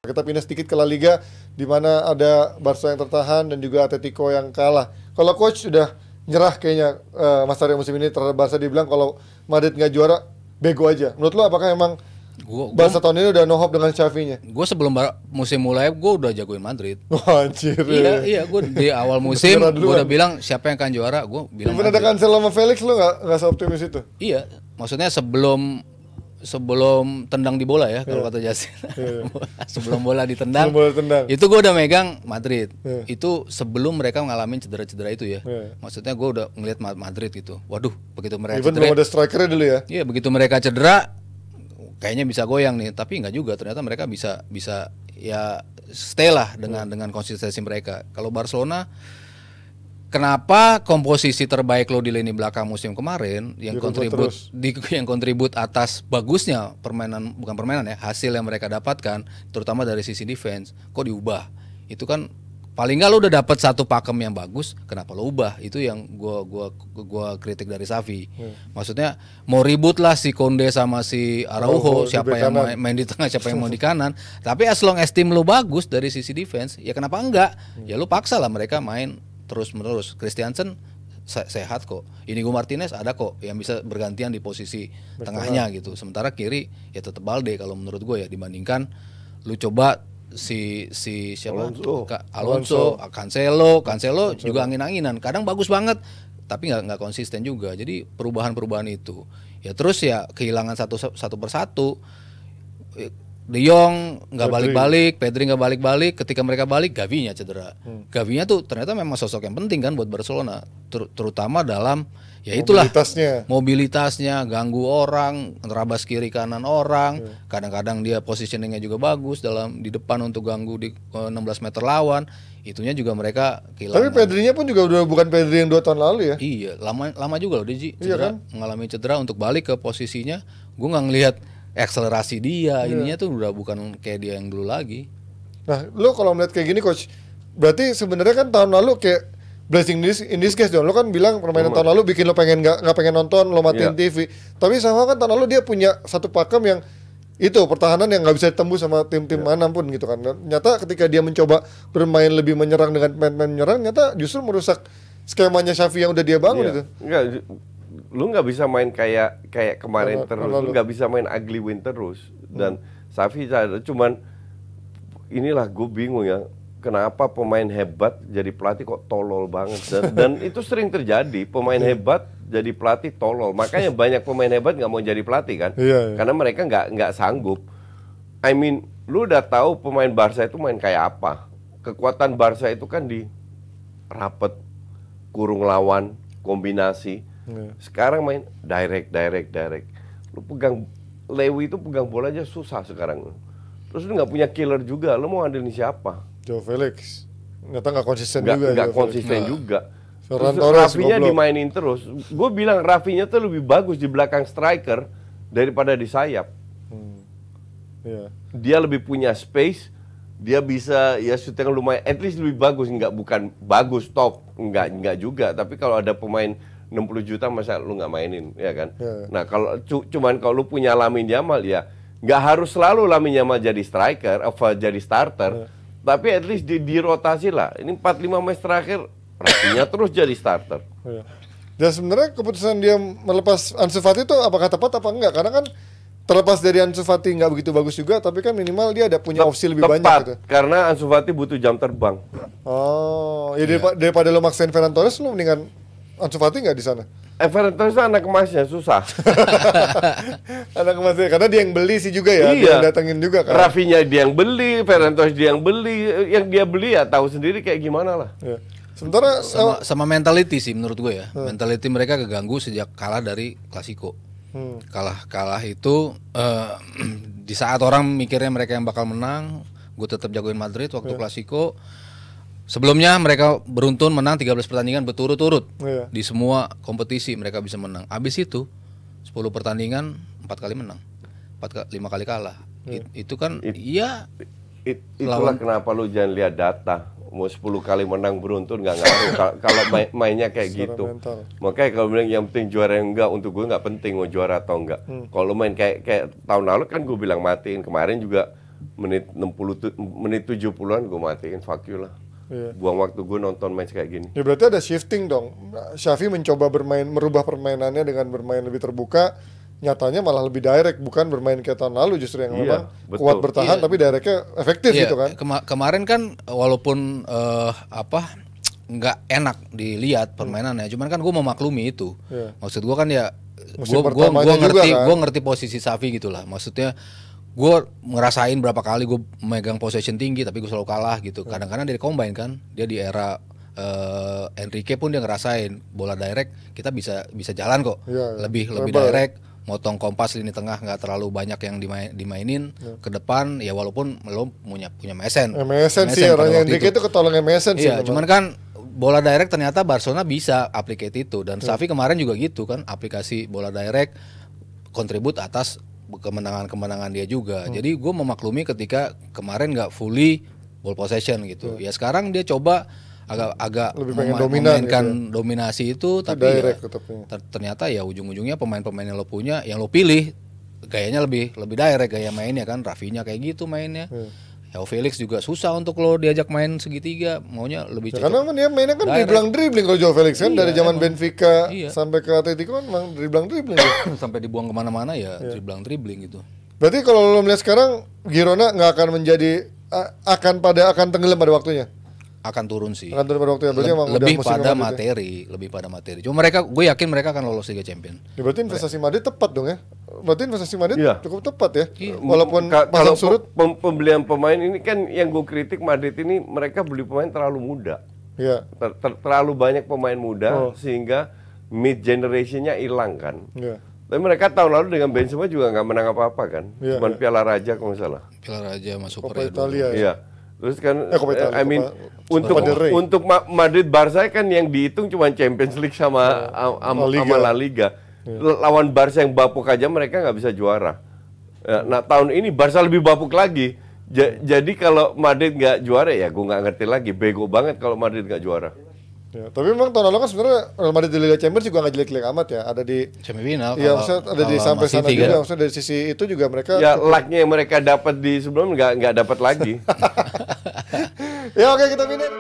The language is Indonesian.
Kita pindah sedikit ke La Liga, di mana ada Barca yang tertahan dan juga Atletico yang kalah. Kalau coach sudah nyerah kayaknya Mas Arya musim ini terhadap Barca, dibilang kalau Madrid nggak juara, bego aja. Menurut lo apakah emang Barca tahun ini udah no hope dengan Xavi-nya? Gue sebelum musim mulai gue udah jagoin Madrid. Wah, anjir. Iya, gue di awal musim gue udah bilang siapa yang akan juara, gue bilang Madrid. Ada Cancelo sama Felix, lo nggak seoptimis itu? Iya, maksudnya sebelum tendang di bola ya, kalau kata Jasin. Sebelum bola ditendang, itu gue udah megang Madrid. Itu sebelum mereka ngalamin cedera-cedera itu ya. Maksudnya gue udah ngeliat Madrid gitu. Waduh, begitu mereka cedera. Belum ada strikernya dulu ya. Iya, begitu mereka cedera, kayaknya bisa goyang nih. Tapi nggak juga. Ternyata mereka bisa ya stay lah dengan konsistensi mereka. Kalau Barcelona, kenapa komposisi terbaik lo di lini belakang musim kemarin yang kontribut atas bagusnya hasil yang mereka dapatkan, terutama dari sisi defense, kok diubah? Itu kan paling nggak lo udah dapat satu pakem yang bagus, kenapa lo ubah? Itu yang gua kritik dari Xavi. Maksudnya mau ribut lah si Konde sama si Araujo, siapa yang main di tengah, siapa yang mau di kanan. Tapi as long as tim lo bagus dari sisi defense, ya kenapa enggak? Ya lo paksa lah mereka main terus-menerus. Christiansen sehat kok. Inigo Martinez ada kok yang bisa bergantian di posisi tengahnya gitu. Sementara kiri ya tetap Balde kalau menurut gue ya, dibandingkan lu coba si siapa? Alonso, Cancelo juga angin-anginan. Kadang bagus banget tapi nggak konsisten juga. Jadi perubahan itu. Ya terus ya kehilangan satu persatu. De Jong nggak balik-balik, Pedri nggak balik-balik. Ketika mereka balik, Gavinya cedera. Gavinya tuh ternyata memang sosok yang penting kan buat Barcelona, terutama dalam ya itulah mobilitasnya, ganggu orang, nerabas kiri kanan orang. Kadang-kadang dia positioningnya juga bagus di depan untuk ganggu di 16 meter lawan. Itunya juga mereka kehilangan. Tapi Pedrinya pun juga udah bukan Pedri yang 2 tahun lalu ya. Iya, lama juga loh Deji. Iya kan? Mengalami cedera untuk balik ke posisinya. Gue nggak ngelihat akselerasi dia, ininya tuh udah bukan kayak dia yang dulu lagi. Nah, lo kalau melihat kayak gini coach, berarti sebenarnya kan tahun lalu kayak blessing in disguise dong. Lo kan bilang permainan tahun lalu bikin lo nggak pengen nonton, lo matiin TV. Tapi sama kan tahun lalu dia punya satu pakem yang itu pertahanan yang nggak bisa ditembus sama tim-tim manapun gitu kan. Nyata ketika dia mencoba bermain lebih menyerang dengan pemain menyerang, nyata justru merusak skemanya Xavi yang udah dia bangun itu. Enggak, lu nggak bisa main kayak kemarin terus, lu nggak bisa main ugly win terus. Dan Xavi cuman inilah gue bingung ya, kenapa pemain hebat jadi pelatih kok tolol banget. Dan itu sering terjadi, pemain hebat jadi pelatih tolol. Makanya banyak pemain hebat nggak mau jadi pelatih kan, karena mereka nggak sanggup. I mean, lu udah tahu pemain Barca itu main kayak apa. Kekuatan Barca itu kan di rapet, kurung lawan, kombinasi. Sekarang main direct. Lu pegang Lewi itu pegang bola aja susah sekarang. Terus lu nggak punya killer juga. Lu mau ngandelin siapa? Joe Felix. Nggak konsisten juga. Terus Rafinya dimainin terus. Gue bilang Rafinya tuh lebih bagus di belakang striker daripada di sayap. Dia lebih punya space. Dia bisa ya syuting lumayan. At least lebih bagus. Bukan bagus top. Enggak juga. Tapi kalau ada pemain 60 juta masa lu nggak mainin, ya kan? Nah kalau cuman kalau lu punya Lamine Yamal ya nggak harus selalu Lamine Yamal jadi striker, jadi starter, tapi at least dirotasi lah. Ini 4-5 match terakhir Rafinya terus jadi starter. Dan sebenarnya keputusan dia melepas Ansu Fati itu apakah tepat apa enggak? Karena kan terlepas dari Ansu Fati nggak begitu bagus juga, tapi kan minimal dia ada punya opsi lebih banyak gitu. Karena Ansu Fati butuh jam terbang. Oh, ya daripada lo maksain Ferran Torres, lo mendingan Ansu Fati nggak di sana? Ferran Torres itu anak emasnya, susah. Anak emasnya, karena dia yang beli sih juga ya, dia yang datengin juga kan. Rafinya dia yang beli, Ferran Torres dia yang beli, yang dia beli ya tahu sendiri kayak gimana lah. Sementara sama mentality sih menurut gue ya, mentality mereka keganggu sejak kalah dari Klasiko. Kalah itu di saat orang mikirnya mereka yang bakal menang, gue tetap jagoin Madrid waktu Klasiko. Sebelumnya mereka beruntun menang 13 pertandingan berturut-turut. Di semua kompetisi mereka bisa menang. Abis itu 10 pertandingan 4 kali menang, 5 kali kalah. Itu kan itulah kenapa lu jangan lihat data. Mau 10 kali menang beruntun nggak ngaruh kalau mainnya kayak gitu. Makanya kalau bilang yang penting juara yang enggak, untuk gue nggak penting mau juara atau enggak. Kalau main kayak tahun lalu kan gue bilang matiin. Kemarin juga menit 70-an gue matiin, fuck you lah. Buang waktu gue nonton match kayak gini. Ya berarti ada shifting dong. Xavi mencoba merubah permainannya dengan bermain lebih terbuka. Nyatanya malah lebih direct, bukan bermain kayak tahun lalu justru yang memang kuat bertahan tapi directnya efektif gitu kan. Kemarin kan walaupun nggak enak dilihat permainannya, cuman kan gue memaklumi itu. Maksud gue kan ya gue ngerti posisi Xavi gitulah. Maksudnya gue ngerasain berapa kali gue megang possession tinggi tapi gue selalu kalah gitu. Kadang-kadang dari combine kan, dia di era Enrique pun dia ngerasain bola direct kita bisa jalan kok, lebih direct, motong kompas lini tengah nggak terlalu banyak yang dimainin ke depan ya, walaupun lo punya Mesen sih orangnya Enrique itu ketolongnya Mesen sih. Iya, cuman kan bola direct ternyata Barcelona bisa aplicate itu, dan Xavi kemarin juga gitu kan, aplikasi bola direct kontribut atas kemenangan dia juga. Jadi gue memaklumi ketika kemarin nggak fully ball possession gitu. Ya sekarang dia coba agak lebih memainkan gitu. Dominasi itu, tapi ya, ternyata ya ujung-ujungnya pemain-pemain yang lo punya, yang lo pilih gayanya lebih direct gaya mainnya kan. Rafinha kayak gitu mainnya. Ya Felix juga susah untuk lo diajak main segitiga, maunya lebih cocok. Karena dia mainnya kan dribbling kalau Joao Felix kan, dari zaman Benfica sampai ke Atletico kan memang dribbling sampai dibuang kemana-mana ya dribbling gitu. Berarti kalau lo melihat sekarang Girona nggak akan menjadi akan tenggelam pada waktunya. Akan turun sih. Akan turun pada waktunya. Berarti lebih pada materi. Cuma gue yakin mereka akan lolos Liga Champions. Ya, berarti investasi Madrid tepat dong ya. Berarti investasi Madrid cukup tepat ya. Walaupun pasang surut. Pembelian pemain ini kan yang gue kritik Madrid ini, mereka beli pemain terlalu muda. Iya. Terlalu banyak pemain muda sehingga mid generationnya hilang kan. Iya. Tapi mereka tahun lalu dengan Benzema juga nggak menang apa-apa kan. Cuman Piala Raja kalau nggak salah. Piala Raja masuk Copa Italia. Iya. Terus kan untuk Madrid Barca kan yang dihitung cuma Champions League sama La Liga. Lawan Barca yang bapuk aja mereka nggak bisa juara. Nah tahun ini Barca lebih bapuk lagi. Jadi kalau Madrid nggak juara ya gue nggak ngerti lagi. Bego banget kalau Madrid nggak juara. Ya, tapi memang tahun lalu kan sebenarnya Real Madrid di Liga Champions juga nggak jelek-jelek amat ya. Ada di semifinal. Iya, maksudnya ada di sampai sana juga. Kan? Maksudnya dari sisi itu juga mereka. Ya, lucknya yang mereka dapat di sebelum nggak dapat lagi. Ya oke, kita pindah.